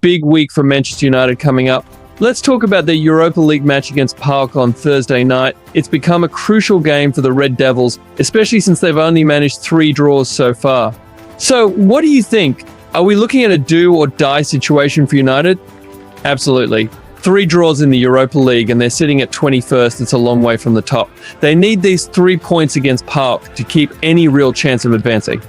Big week for Manchester United coming up. Let's talk about their Europa League match against PAOK on Thursday night. It's become a crucial game for the Red Devils, especially since they've only managed 3 draws so far. So, what do you think? Are we looking at a do or die situation for United? Absolutely. 3 draws in the Europa League and they're sitting at 21st. It's a long way from the top. They need these 3 points against PAOK to keep any real chance of advancing.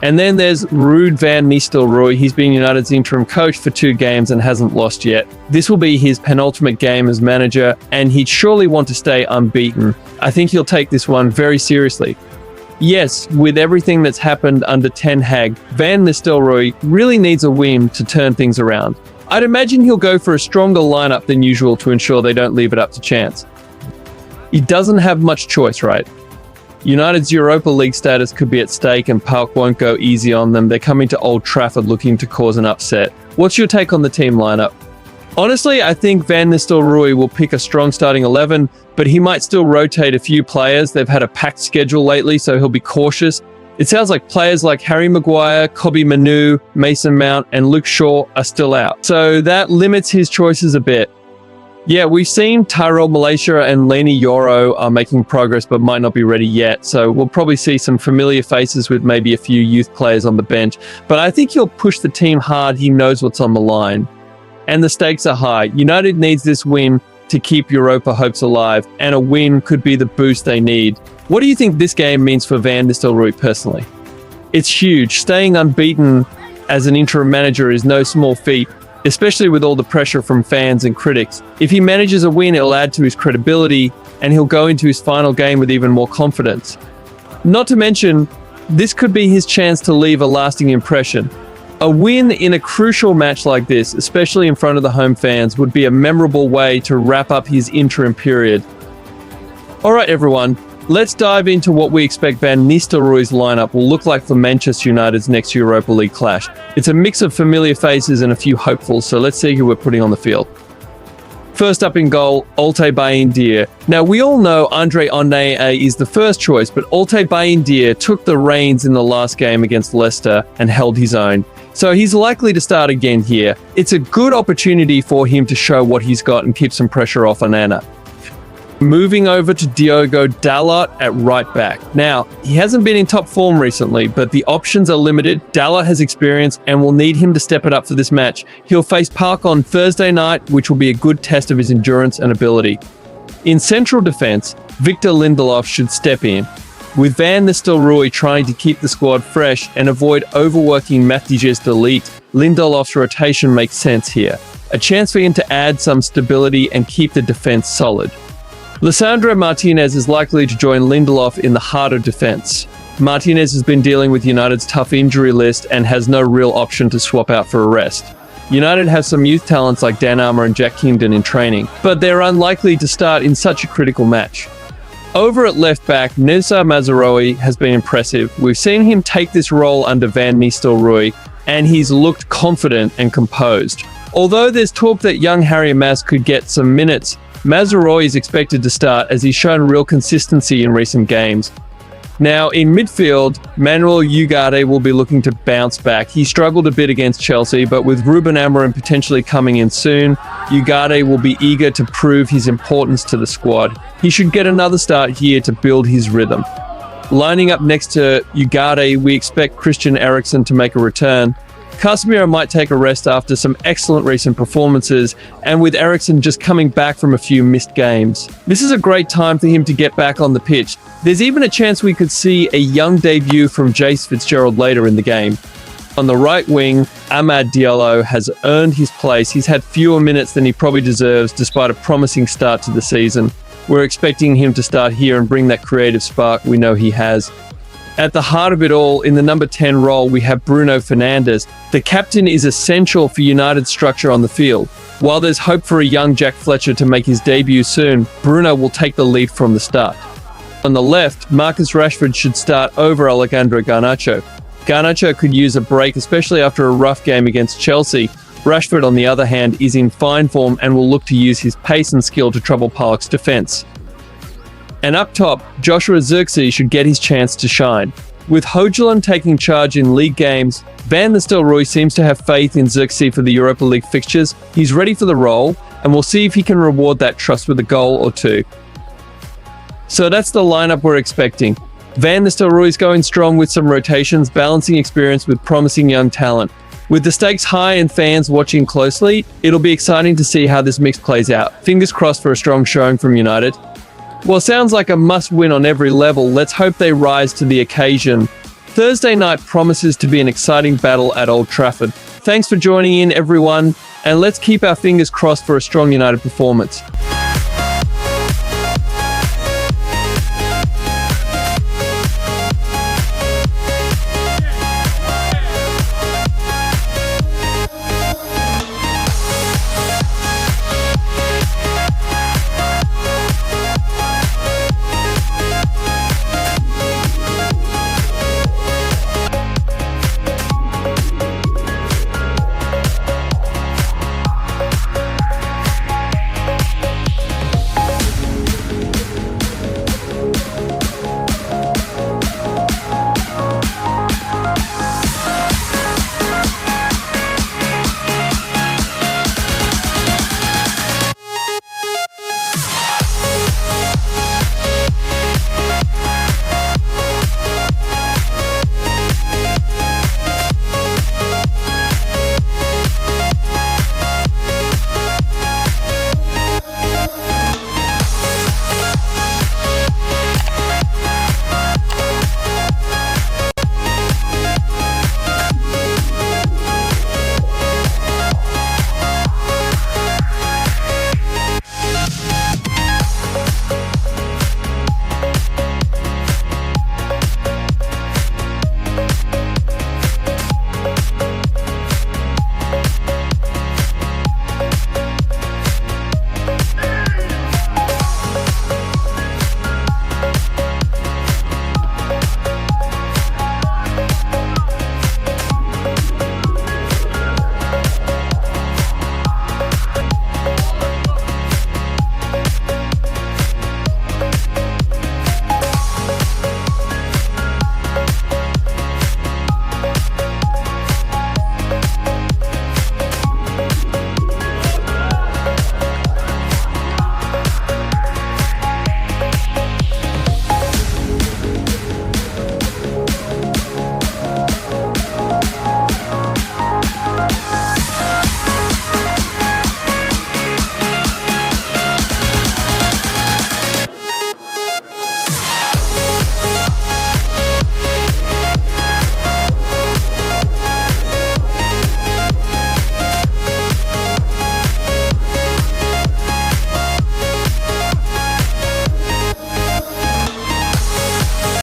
And then there's Ruud van Nistelrooy. He's been United's interim coach for 2 games and hasn't lost yet. This will be his penultimate game as manager, and he'd surely want to stay unbeaten. I think he'll take this one very seriously. Yes, with everything that's happened under Ten Hag, Van Nistelrooy really needs a win to turn things around. I'd imagine he'll go for a stronger lineup than usual to ensure they don't leave it up to chance. He doesn't have much choice, right? United's Europa League status could be at stake and PAOK won't go easy on them. They're coming to Old Trafford looking to cause an upset. What's your take on the team lineup? Honestly, I think Van Nistelrooy will pick a strong starting 11, but he might still rotate a few players. They've had a packed schedule lately, so he'll be cautious. It sounds like players like Harry Maguire, Kobbie Mainoo, Mason Mount, and Luke Shaw are still out. So that limits his choices a bit. Yeah, we've seen Tyrell Malaysia and Leny Yoro are making progress but might not be ready yet, so we'll probably see some familiar faces with maybe a few youth players on the bench. But I think he'll push the team hard. He knows what's on the line. And the stakes are high. United needs this win to keep Europa hopes alive, and a win could be the boost they need. What do you think this game means for Van Nistelrooy personally? It's huge. Staying unbeaten as an interim manager is no small feat, especially with all the pressure from fans and critics. If he manages a win, it'll add to his credibility, and he'll go into his final game with even more confidence. Not to mention, this could be his chance to leave a lasting impression. A win in a crucial match like this, especially in front of the home fans, would be a memorable way to wrap up his interim period. Alright everyone, let's dive into what we expect Van Nistelrooy's lineup will look like for Manchester United's next Europa League clash. It's a mix of familiar faces and a few hopefuls, so let's see who we're putting on the field. First up in goal, Altay Bayindir. Now, we all know Andre Onana is the first choice, but Altay Bayindir took the reins in the last game against Leicester and held his own. So he's likely to start again here. It's a good opportunity for him to show what he's got and keep some pressure off Onana. Moving over to Diogo Dalot at right back. Now, he hasn't been in top form recently, but the options are limited. Dalot has experience and will need him to step it up for this match. He'll face PAOK on Thursday night, which will be a good test of his endurance and ability. In central defense, Victor Lindelof should step in, with Van Nistelrooy trying to keep the squad fresh and avoid overworking Matthijs de Ligt. Lindelof's rotation makes sense here. A chance for him to add some stability and keep the defense solid. Lisandro Martinez is likely to join Lindelof in the heart of defense. Martinez has been dealing with United's tough injury list and has no real option to swap out for a rest. United have some youth talents like Dan Armour and Jack Kingdon in training, but they're unlikely to start in such a critical match. Over at left back, Nizar Mazraoui has been impressive. We've seen him take this role under Van Nistelrooy, and he's looked confident and composed. Although there's talk that young Harry Maz could get some minutes, Mazraoui is expected to start as he's shown real consistency in recent games. Now, in midfield, Manuel Ugarte will be looking to bounce back. He struggled a bit against Chelsea, but with Ruben Amorim potentially coming in soon, Ugarte will be eager to prove his importance to the squad. He should get another start here to build his rhythm. Lining up next to Ugarte, we expect Christian Eriksen to make a return. Casemiro might take a rest after some excellent recent performances, and with Eriksen just coming back from a few missed games. This is a great time for him to get back on the pitch. There's even a chance we could see a young debut from Jace Fitzgerald later in the game. On the right wing, Amad Diallo has earned his place. He's had fewer minutes than he probably deserves despite a promising start to the season. We're expecting him to start here and bring that creative spark we know he has. At the heart of it all, in the number 10 role, we have Bruno Fernandes. The captain is essential for United's structure on the field. While there's hope for a young Jack Fletcher to make his debut soon, Bruno will take the lead from the start. On the left, Marcus Rashford should start over Alejandro Garnacho. Garnacho could use a break, especially after a rough game against Chelsea. Rashford, on the other hand, is in fine form and will look to use his pace and skill to trouble PAOK's defense. And up top, Joshua Zirkzee should get his chance to shine. With Hogeland taking charge in league games, Van Nistelrooy seems to have faith in Xerxes for the Europa League fixtures. He's ready for the role, and we'll see if he can reward that trust with a goal or two. So that's the lineup we're expecting. Van Nistelrooy's going strong with some rotations, balancing experience with promising young talent. With the stakes high and fans watching closely, it'll be exciting to see how this mix plays out. Fingers crossed for a strong showing from United. Well, sounds like a must-win on every level. Let's hope they rise to the occasion. Thursday night promises to be an exciting battle at Old Trafford. Thanks for joining in, everyone, and let's keep our fingers crossed for a strong United performance.